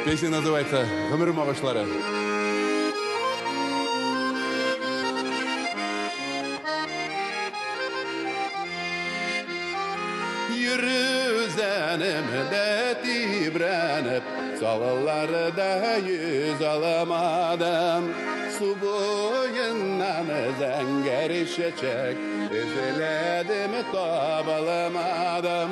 Песня называется «Гомер Мавашлара». Yüzünümde tibrenip Sallarda yüz alamadım Su boyundan zenger şeçek Üzüledim tabalamadım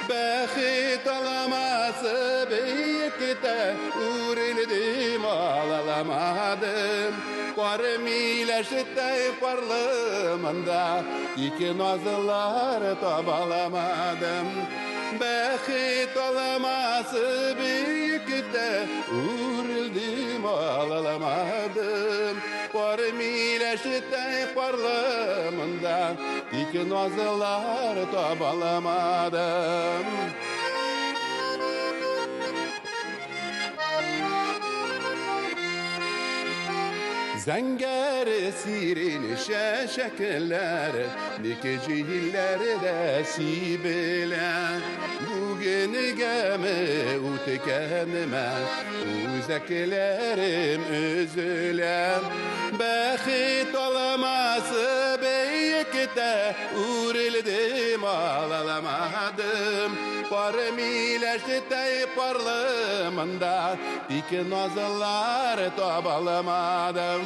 Behit alaması büyükte Uğrildim alalamadım Varmileşte parlamında İki nazlılar tabalamadım Behit alaması büyükte Uğrildim alalamadım Varmileşte parlamında İki nazlılar tabalamadım Zenger sirin şeşekler Dikecillerde sibile Bugün gemi utekenime Uzeklerim üzülem Behit olaması büyükte Uğrildim ağlamadım Parmileşte parlamında Dik nazlılar tabalamadım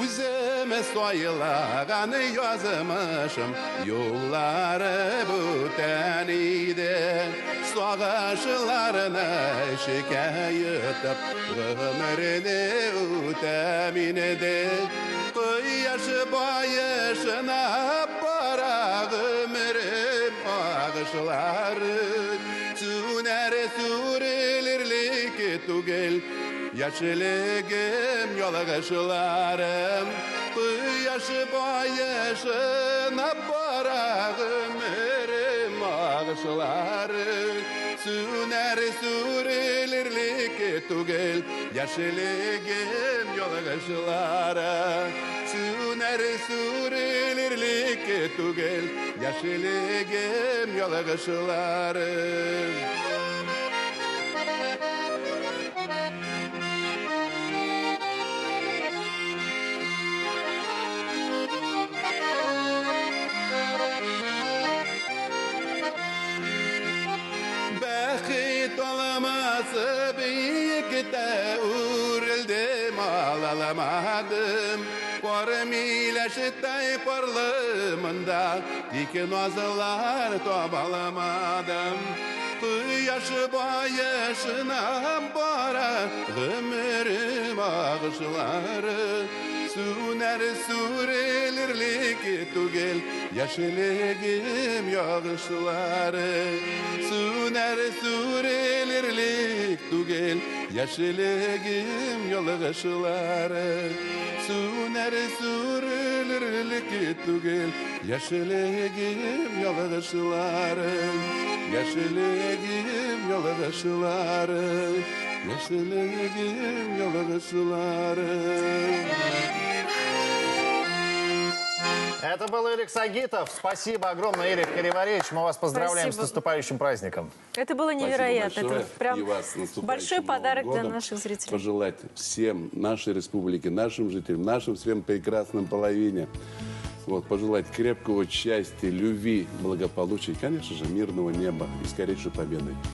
Üzeme soyulağını yazmışım Yolları bu tenide Savaşlarına şikayetip Ömrünü uteminide Kıyaşı bayışına para ömrüm ağışları Süner sürülirlik tugel Yaşlığım yolğışlarım Kıyaşı bayışına para ömrüm ağışları Süner sürülirlik tugel Yaşlığım yolğışlara Süner sürülirlik tugel Yaşlığım yolğışlara Behit olaması büyükte uğrildim ağlamadım Varmileşte parlamında Dik nazlılar tabalamadım Kıyaşı bayışına bara Ömrüm ağışları Süner sürülirlik tugel Yaşlığım yağışları Süner sürülirlik tugel Yaşlığım yağışları Süner sürülirlik tugel Yaşlığım yağışları Yaşlığım yağışları Yaşlığım yağışları Это был Эрик Сагитов. Спасибо огромное, Эрик Криваревич. Мы вас поздравляем Спасибо. с наступающим праздником. Это было невероятно. Спасибо большое. Это прям И вас с наступающим большой подарок Новым для годом. наших зрителей. Пожелать всем нашей республике, нашим жителям, нашим всем прекрасным половине. Вот, пожелать крепкого счастья, любви, благополучия и, конечно же, мирного неба и скорейшей победы.